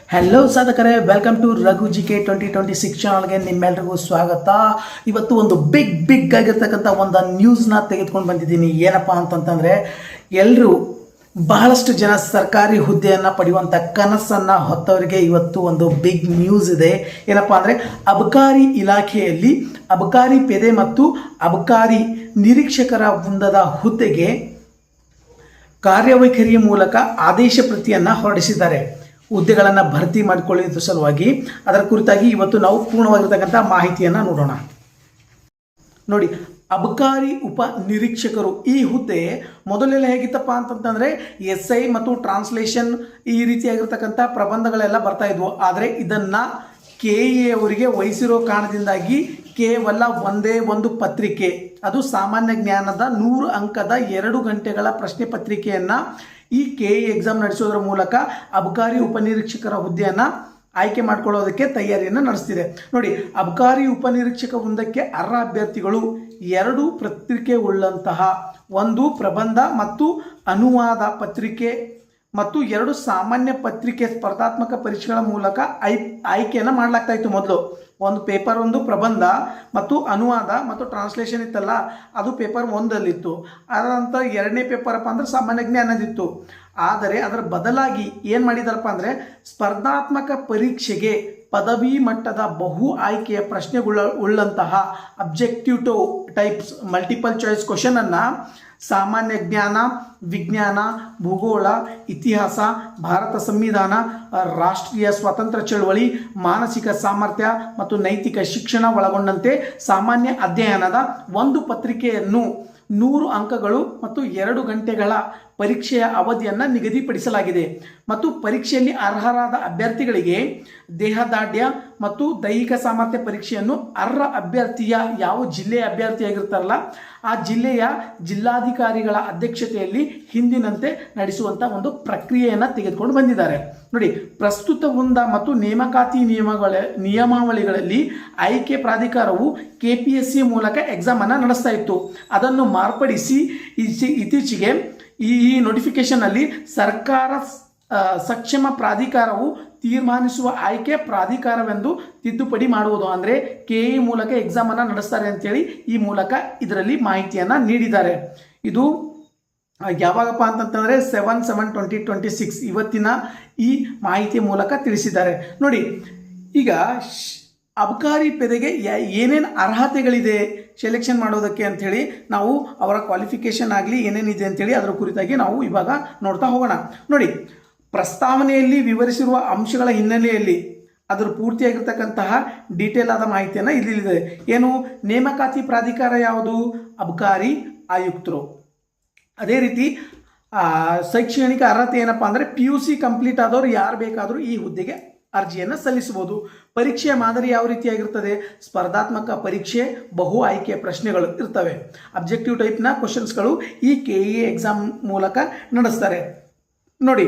Hello ಸಾಧಕರೇ, welcome to Raghu G K 2026 ಚಾನಲ್ಗೆ ನಿಮ್ಮೆಲ್ರಿಗೂ ಸ್ವಾಗತ. ಇವತ್ತು ಒಂದು ಬಿಗ್ ಆಗಿರ್ತಕ್ಕಂಥ ಒಂದು ನ್ಯೂಸ್ನ ತೆಗೆದುಕೊಂಡು ಬಂದಿದ್ದೀನಿ. ಏನಪ್ಪ ಅಂತಂತಂದರೆ, ಎಲ್ಲರೂ ಬಹಳಷ್ಟು ಜನ ಸರ್ಕಾರಿ ಹುದ್ದೆಯನ್ನು ಪಡೆಯುವಂಥ ಕನಸನ್ನು ಹೊತ್ತವರಿಗೆ ಇವತ್ತು ಒಂದು ಬಿಗ್ ನ್ಯೂಸ್ ಇದೆ. ಏನಪ್ಪ ಅಂದರೆ, ಅಬಕಾರಿ ಇಲಾಖೆಯಲ್ಲಿ ಅಬಕಾರಿ ಪೇದೆ ಮತ್ತು ಅಬಕಾರಿ ನಿರೀಕ್ಷಕರ ವೃಂದದ ಹುದ್ದೆಗೆ ಕಾರ್ಯವೈಖರಿಯ ಮೂಲಕ ಆದೇಶ ಪ್ರತಿಯನ್ನು ಹೊರಡಿಸಿದ್ದಾರೆ. ಹುದ್ದೆಗಳನ್ನು ಭರ್ತಿ ಮಾಡಿಕೊಳ್ಳುವ ಸಲುವಾಗಿ ಅದರ ಕುರಿತಾಗಿ ಇವತ್ತು ನಾವು ಪೂರ್ಣವಾಗಿರ್ತಕ್ಕಂಥ ಮಾಹಿತಿಯನ್ನು ನೋಡೋಣ. ನೋಡಿ, ಅಬಕಾರಿ ಉಪ ನಿರೀಕ್ಷಕರು ಈ ಹುದ್ದೆ ಮೊದಲೆಲ್ಲ ಹೇಗಿತ್ತಪ್ಪ ಅಂತಂತಂದರೆ SI ಮತ್ತು ಟ್ರಾನ್ಸ್ಲೇಷನ್ ಈ ರೀತಿಯಾಗಿರ್ತಕ್ಕಂಥ ಪ್ರಬಂಧಗಳೆಲ್ಲ ಬರ್ತಾ ಇದ್ವು. ಆದರೆ ಇದನ್ನು KA ಅವರಿಗೆ ವಹಿಸಿರೋ ಕಾರಣದಿಂದಾಗಿ ಕೇವಲ ಒಂದೇ ಒಂದು ಪತ್ರಿಕೆ, ಅದು ಸಾಮಾನ್ಯ ಜ್ಞಾನದ 100 ಅಂಕದ 2 ಗಂಟೆಗಳ ಪ್ರಶ್ನೆ ಪತ್ರಿಕೆಯನ್ನು ಈ KA ಎಕ್ಸಾಮ್ ನಡೆಸೋದ್ರ ಮೂಲಕ ಅಬಕಾರಿ ಉಪನಿರೀಕ್ಷಕರ ಹುದ್ದೆಯನ್ನು ಆಯ್ಕೆ ಮಾಡಿಕೊಳ್ಳೋದಕ್ಕೆ ತಯಾರಿಯನ್ನು ನಡೆಸ್ತಿದೆ. ನೋಡಿ, ಅಬಕಾರಿ ಉಪನಿರೀಕ್ಷಕ ವೃಂದಕ್ಕೆ ಅರ್ಹ ಅಭ್ಯರ್ಥಿಗಳು 2 ಪತ್ರಿಕೆ ಉಳ್ಳಂತಹ ಒಂದು ಪ್ರಬಂಧ ಮತ್ತು ಅನುವಾದ ಪತ್ರಿಕೆ ಮತ್ತು 2 ಸಾಮಾನ್ಯ ಪತ್ರಿಕೆ ಸ್ಪರ್ಧಾತ್ಮಕ ಪರೀಕ್ಷೆಗಳ ಮೂಲಕ ಆಯ್ಕೆಯನ್ನು ಮಾಡಲಾಗ್ತಾ ಇತ್ತು. ಮೊದಲು ಒಂದು ಪೇಪರ್, ಒಂದು ಪ್ರಬಂಧ ಮತ್ತು ಅನುವಾದ ಮತ್ತು ಟ್ರಾನ್ಸ್ಲೇಷನ್ ಇತ್ತಲ್ಲ, ಅದು ಪೇಪರ್ 1ದಲ್ಲಿತ್ತು. ಅದರ ನಂತರ 2ನೇ ಪೇಪರಪ್ಪ ಅಂದರೆ ಸಾಮಾನ್ಯ ಜ್ಞಾನದಿತ್ತು. ಆದರೆ ಅದರ ಬದಲಾಗಿ ಏನು ಮಾಡಿದಾರಪ್ಪ ಅಂದರೆ, ಸ್ಪರ್ಧಾತ್ಮಕ ಪರೀಕ್ಷೆಗೆ ಪದವಿ ಮಟ್ಟದ ಬಹು ಆಯ್ಕೆಯ ಪ್ರಶ್ನೆಗಳುಳ್ಳಂತಹ ಅಬ್ಜೆಕ್ಟಿವ್ ಟೈಪ್ಸ್ ಮಲ್ಟಿಪಲ್ ಚಾಯ್ಸ್ ಕ್ವಶನನ್ನು ಸಾಮಾನ್ಯ ಜ್ಞಾನ, ವಿಜ್ಞಾನ, ಭೂಗೋಳ, ಇತಿಹಾಸ, ಭಾರತ ಸಂವಿಧಾನ, ರಾಷ್ಟ್ರೀಯ ಸ್ವಾತಂತ್ರ್ಯ ಚಳವಳಿ, ಮಾನಸಿಕ ಸಾಮರ್ಥ್ಯ ಮತ್ತು ನೈತಿಕ ಶಿಕ್ಷಣ ಒಳಗೊಂಡಂತೆ ಸಾಮಾನ್ಯ ಅಧ್ಯಯನದ ಒಂದು ಪತ್ರಿಕೆಯನ್ನು 100 ಅಂಕಗಳು ಮತ್ತು 2 ಗಂಟೆಗಳ ಪರೀಕ್ಷೆಯ ಅವಧಿಯನ್ನು ನಿಗದಿಪಡಿಸಲಾಗಿದೆ. ಮತ್ತು ಪರೀಕ್ಷೆಯಲ್ಲಿ ಅರ್ಹರಾದ ಅಭ್ಯರ್ಥಿಗಳಿಗೆ ದೇಹದಾಢ್ಯ ಮತ್ತು ದೈಹಿಕ ಸಾಮರ್ಥ್ಯ ಪರೀಕ್ಷೆಯನ್ನು ಅರ್ಹ ಅಭ್ಯರ್ಥಿಯ ಯಾವ ಜಿಲ್ಲೆಯ ಅಭ್ಯರ್ಥಿಯಾಗಿರ್ತಾರಲ್ಲ ಆ ಜಿಲ್ಲೆಯ ಜಿಲ್ಲಾಧಿಕಾರಿಗಳ ಅಧ್ಯಕ್ಷತೆಯಲ್ಲಿ ಹಿಂದಿನಂತೆ ನಡೆಸುವಂಥ ಒಂದು ಪ್ರಕ್ರಿಯೆಯನ್ನು ತೆಗೆದುಕೊಂಡು ಬಂದಿದ್ದಾರೆ. ನೋಡಿ, ಪ್ರಸ್ತುತ ವೃಂದ ಮತ್ತು ನೇಮಕಾತಿ ನಿಯಮಾವಳಿಗಳಲ್ಲಿ ಆಯ್ಕೆ ಪ್ರಾಧಿಕಾರವು KPSC ಮೂಲಕ ಎಕ್ಸಾಮನ್ನು ನಡೆಸ್ತಾ ಇತ್ತು. ಅದನ್ನು ಮಾರ್ಪಡಿಸಿ ಇತ್ತೀಚೆಗೆ ಈ ನೋಟಿಫಿಕೇಶನ್ನಲ್ಲಿ ಸರ್ಕಾರ ಸಕ್ಷಮ ಪ್ರಾಧಿಕಾರವು ತೀರ್ಮಾನಿಸುವ ಆಯ್ಕೆ ಪ್ರಾಧಿಕಾರವೆಂದು ತಿದ್ದುಪಡಿ ಮಾಡುವುದು. ಅಂದರೆ KE ಮೂಲಕ ಎಕ್ಸಾಮನ್ನು ನಡೆಸ್ತಾರೆ ಅಂತೇಳಿ ಈ ಮೂಲಕ ಇದರಲ್ಲಿ ಮಾಹಿತಿಯನ್ನು ನೀಡಿದ್ದಾರೆ. ಇದು ಯಾವಾಗಪ್ಪ ಅಂತಂತಂದರೆ 7/7/2026 ಇವತ್ತಿನ ಈ ಮಾಹಿತಿ ಮೂಲಕ ತಿಳಿಸಿದ್ದಾರೆ. ನೋಡಿ, ಈಗ ಅಬಕಾರಿ ಪೇದೆಗೆ ಏನೇನು ಅರ್ಹತೆಗಳಿದೆ ಸೆಲೆಕ್ಷನ್ ಮಾಡೋದಕ್ಕೆ ಅಂಥೇಳಿ ನಾವು ಅವರ ಕ್ವಾಲಿಫಿಕೇಷನ್ ಆಗಲಿ ಏನೇನಿದೆ ಅಂಥೇಳಿ ಅದರ ಕುರಿತಾಗಿ ನಾವು ಇವಾಗ ನೋಡ್ತಾ ಹೋಗೋಣ. ನೋಡಿ, ಪ್ರಸ್ತಾವನೆಯಲ್ಲಿ ವಿವರಿಸಿರುವ ಅಂಶಗಳ ಹಿನ್ನೆಲೆಯಲ್ಲಿ ಅದರ ಪೂರ್ತಿಯಾಗಿರ್ತಕ್ಕಂತಹ ಡೀಟೇಲ್ ಆದ ಮಾಹಿತಿಯನ್ನು ಇಲ್ಲಿದೆ. ಏನು, ನೇಮಕಾತಿ ಪ್ರಾಧಿಕಾರ ಯಾವುದು? ಅಬಕಾರಿ ಆಯುಕ್ತರು. ಅದೇ ರೀತಿ ಶೈಕ್ಷಣಿಕ ಅರ್ಹತೆ ಏನಪ್ಪ ಅಂದರೆ PUC ಕಂಪ್ಲೀಟ್ ಆದವರು ಯಾರು ಬೇಕಾದರೂ ಈ ಹುದ್ದೆಗೆ ಅರ್ಜಿಯನ್ನು ಸಲ್ಲಿಸಬಹುದು. ಪರೀಕ್ಷೆಯ ಮಾದರಿ ಯಾವ ರೀತಿಯಾಗಿರ್ತದೆ? ಸ್ಪರ್ಧಾತ್ಮಕ ಪರೀಕ್ಷೆ, ಬಹು ಆಯ್ಕೆಯ ಪ್ರಶ್ನೆಗಳು ಇರ್ತವೆ. ಅಬ್ಜೆಕ್ಟಿವ್ ಟೈಪ್ನ ಕ್ವಶನ್ಸ್ಗಳು ಈ KE ಎಕ್ಸಾಮ್ ಮೂಲಕ ನಡೆಸ್ತಾರೆ. ನೋಡಿ,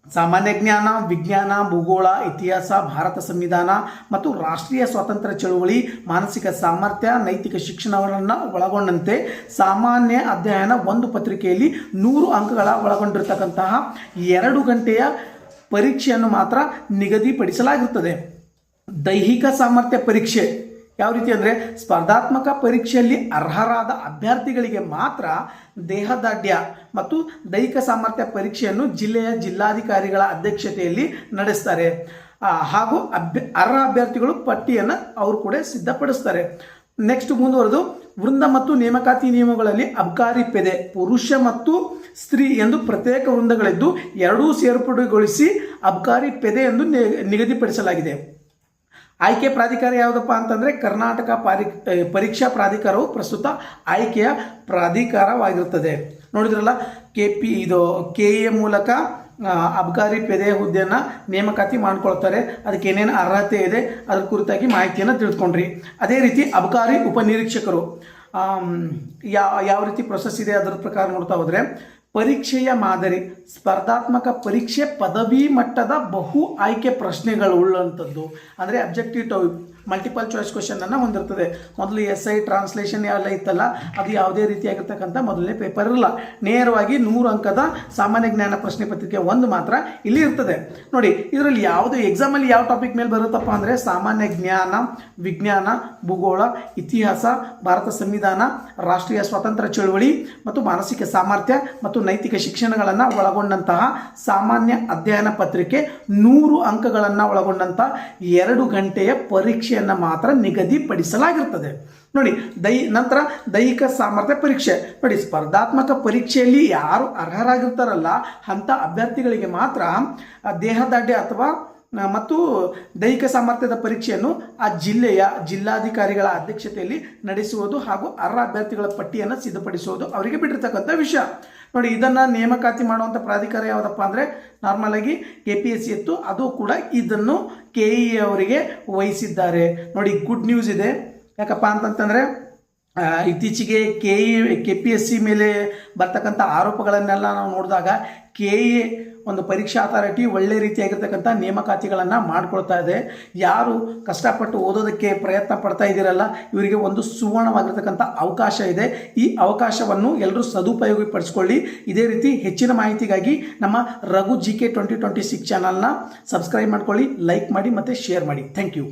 ಸಾಮಾನ್ಯ ಜ್ಞಾನ, ವಿಜ್ಞಾನ, ಭೂಗೋಳ, ಇತಿಹಾಸ, ಭಾರತ ಸಂವಿಧಾನ ಮತ್ತು ರಾಷ್ಟ್ರೀಯ ಸ್ವಾತಂತ್ರ್ಯ ಚಳವಳಿ, ಮಾನಸಿಕ ಸಾಮರ್ಥ್ಯ, ನೈತಿಕ ಶಿಕ್ಷಣವನ್ನು ಒಳಗೊಂಡಂತೆ ಸಾಮಾನ್ಯ ಅಧ್ಯಯನ ಒಂದು ಪತ್ರಿಕೆಯಲ್ಲಿ 100 ಅಂಕಗಳ ಒಳಗೊಂಡಿರ್ತಕ್ಕಂತಹ 2 ಗಂಟೆಯ ಪರೀಕ್ಷೆಯನ್ನು ಮಾತ್ರ ನಿಗದಿಪಡಿಸಲಾಗಿರುತ್ತದೆ. ದೈಹಿಕ ಸಾಮರ್ಥ್ಯ ಪರೀಕ್ಷೆ ಯಾವ ರೀತಿ ಅಂದರೆ, ಸ್ಪರ್ಧಾತ್ಮಕ ಪರೀಕ್ಷೆಯಲ್ಲಿ ಅರ್ಹರಾದ ಅಭ್ಯರ್ಥಿಗಳಿಗೆ ಮಾತ್ರ ದೇಹದಾಢ್ಯ ಮತ್ತು ದೈಹಿಕ ಸಾಮರ್ಥ್ಯ ಪರೀಕ್ಷೆಯನ್ನು ಜಿಲ್ಲೆಯ ಜಿಲ್ಲಾಧಿಕಾರಿಗಳ ಅಧ್ಯಕ್ಷತೆಯಲ್ಲಿ ನಡೆಸ್ತಾರೆ. ಹಾಗೂ ಅರ್ಹ ಅಭ್ಯರ್ಥಿಗಳು ಪಟ್ಟಿಯನ್ನು ಅವರು ಕೂಡ ಸಿದ್ಧಪಡಿಸ್ತಾರೆ. ನೆಕ್ಸ್ಟ್ ಮುಂದುವರೆದು, ವೃಂದ ಮತ್ತು ನೇಮಕಾತಿ ನಿಯಮಗಳಲ್ಲಿ ಅಬಕಾರಿ ಪೇದೆ ಪುರುಷ ಮತ್ತು ಸ್ತ್ರೀ ಎಂದು ಪ್ರತ್ಯೇಕ ವೃಂದಗಳಿದ್ದು ಎರಡೂ ಸೇರ್ಪಡೆಗೊಳಿಸಿ ಅಬಕಾರಿ ಪೇದೆ ಎಂದು ನಿಗದಿಪಡಿಸಲಾಗಿದೆ. ಆಯ್ಕೆ ಪ್ರಾಧಿಕಾರ ಯಾವುದಪ್ಪ ಅಂತಂದರೆ ಕರ್ನಾಟಕ ಪರೀಕ್ಷಾ ಪ್ರಾಧಿಕಾರವು ಪ್ರಸ್ತುತ ಆಯ್ಕೆಯ ಪ್ರಾಧಿಕಾರವಾಗಿರುತ್ತದೆ. ನೋಡಿದ್ರಲ್ಲ, KE ಮೂಲಕ ಅಬಕಾರಿ ಪೇದೆ ಹುದ್ದೆಯನ್ನು ನೇಮಕಾತಿ ಮಾಡ್ಕೊಳ್ತಾರೆ. ಅದಕ್ಕೆ ಏನೇನು ಅರ್ಹತೆ ಇದೆ ಅದ್ರ ಕುರಿತಾಗಿ ಮಾಹಿತಿಯನ್ನು ತಿಳ್ಕೊಂಡ್ರಿ. ಅದೇ ರೀತಿ ಅಬಕಾರಿ ಉಪನಿರೀಕ್ಷಕರು ಯಾವ ರೀತಿ ಪ್ರೊಸೆಸ್ ಇದೆ ಅದರ ಪ್ರಕಾರ ನೋಡ್ತಾ ಹೋದರೆ, ಪರೀಕ್ಷೆಯ ಮಾದರಿ ಸ್ಪರ್ಧಾತ್ಮಕ ಪರೀಕ್ಷೆ ಪದವಿ ಮಟ್ಟದ ಬಹು ಆಯ್ಕೆ ಪ್ರಶ್ನೆಗಳು ಉಳ್ಳಂಥದ್ದು. ಅಂದರೆ ಅಬ್ಜೆಕ್ಟಿವ್ ಮಲ್ಟಿಪಲ್ ಚಾಯ್ಸ್ ಕ್ವಶನನ್ನು ಹೊಂದಿರ್ತದೆ. ಮೊದಲು SI ಟ್ರಾನ್ಸ್ಲೇಷನ್ ಎಲ್ಲ ಇತ್ತಲ್ಲ, ಅದು ಯಾವುದೇ ರೀತಿಯಾಗಿರ್ತಕ್ಕಂಥ ಮೊದಲನೇ ಪೇಪರ್ ಇರಲ್ಲ. ನೇರವಾಗಿ 100 ಅಂಕದ ಸಾಮಾನ್ಯ ಜ್ಞಾನ ಪ್ರಶ್ನೆ ಪತ್ರಿಕೆ ಒಂದು ಮಾತ್ರ ಇಲ್ಲಿ ಇರ್ತದೆ. ನೋಡಿ, ಇದರಲ್ಲಿ ಯಾವುದು ಎಕ್ಸಾಮಲ್ಲಿ ಯಾವ ಟಾಪಿಕ್ ಮೇಲೆ ಬರುತ್ತಪ್ಪ ಅಂದರೆ ಸಾಮಾನ್ಯ ಜ್ಞಾನ, ವಿಜ್ಞಾನ, ಭೂಗೋಳ, ಇತಿಹಾಸ, ಭಾರತ ಸಂವಿಧಾನ, ರಾಷ್ಟ್ರೀಯ ಸ್ವಾತಂತ್ರ್ಯ ಚಳವಳಿ ಮತ್ತು ಮಾನಸಿಕ ಸಾಮರ್ಥ್ಯ ಮತ್ತು ನೈತಿಕ ಶಿಕ್ಷಣಗಳನ್ನು ಒಳಗೊಂಡಂತಹ ಸಾಮಾನ್ಯ ಅಧ್ಯಯನ ಪತ್ರಿಕೆ 100 ಅಂಕಗಳನ್ನು ಒಳಗೊಂಡಂತಹ 2 ಗಂಟೆಯ ಪರೀಕ್ಷೆಯನ್ನು ಮಾತ್ರ ನಿಗದಿಪಡಿಸಲಾಗಿರ್ತದೆ. ನೋಡಿ, ನಂತರ ದೈಹಿಕ ಸಾಮರ್ಥ್ಯ ಪರೀಕ್ಷೆ. ನೋಡಿ, ಸ್ಪರ್ಧಾತ್ಮಕ ಪರೀಕ್ಷೆಯಲ್ಲಿ ಯಾರು ಅರ್ಹರಾಗಿರ್ತಾರಲ್ಲ ಅಂಥ ಅಭ್ಯರ್ಥಿಗಳಿಗೆ ಮಾತ್ರ ದೇಹದಾಢ್ಯ ಅಥವಾ ಮತ್ತು ದೈಹಿಕ ಸಾಮರ್ಥ್ಯದ ಪರೀಕ್ಷೆಯನ್ನು ಆ ಜಿಲ್ಲಾಧಿಕಾರಿಗಳ ಅಧ್ಯಕ್ಷತೆಯಲ್ಲಿ ನಡೆಸುವುದು ಹಾಗೂ ಅರ್ಹ ಅಭ್ಯರ್ಥಿಗಳ ಪಟ್ಟಿಯನ್ನು ಸಿದ್ಧಪಡಿಸುವುದು ಅವರಿಗೆ ಬಿಟ್ಟಿರ್ತಕ್ಕಂಥ ವಿಷಯ. ನೋಡಿ, ಇದನ್ನು ನೇಮಕಾತಿ ಮಾಡುವಂಥ ಪ್ರಾಧಿಕಾರ ಯಾವುದಪ್ಪ ಅಂದರೆ ನಾರ್ಮಲ್ ಆಗಿ KPSC ಇತ್ತು, ಅದು ಕೂಡ ಇದನ್ನು KE ಅವರಿಗೆ ವಹಿಸಿದ್ದಾರೆ. ನೋಡಿ, ಗುಡ್ ನ್ಯೂಸ್ ಇದೆ. ಯಾಕಪ್ಪ ಅಂತಂತಂದರೆ ಇತ್ತೀಚೆಗೆ KPSC ಮೇಲೆ ಬರ್ತಕ್ಕಂಥ ಆರೋಪಗಳನ್ನೆಲ್ಲ ನಾವು ನೋಡಿದಾಗ KE ಒಂದು ಪರೀಕ್ಷಾ ಅಥಾರಿಟಿ ಒಳ್ಳೆ ರೀತಿಯಾಗಿರ್ತಕ್ಕಂಥ ನೇಮಕಾತಿಗಳನ್ನು ಮಾಡಿಕೊಳ್ತಾ ಇದೆ. ಯಾರು ಕಷ್ಟಪಟ್ಟು ಓದೋದಕ್ಕೆ ಪ್ರಯತ್ನ ಪಡ್ತಾ ಇದ್ದೀರಲ್ಲ, ಇವರಿಗೆ ಒಂದು ಸುವರ್ಣವಾಗಿರ್ತಕ್ಕಂಥ ಅವಕಾಶ ಇದೆ. ಈ ಅವಕಾಶವನ್ನು ಎಲ್ಲರೂ ಸದುಪಯೋಗಪಡಿಸ್ಕೊಳ್ಳಿ. ಇದೇ ರೀತಿ ಹೆಚ್ಚಿನ ಮಾಹಿತಿಗಾಗಿ ನಮ್ಮ ರಘು GK 2026 ಚಾನಲ್ನ ಸಬ್ಸ್ಕ್ರೈಬ್ ಮಾಡ್ಕೊಳ್ಳಿ, ಲೈಕ್ ಮಾಡಿ ಮತ್ತು ಶೇರ್ ಮಾಡಿ. Thank you.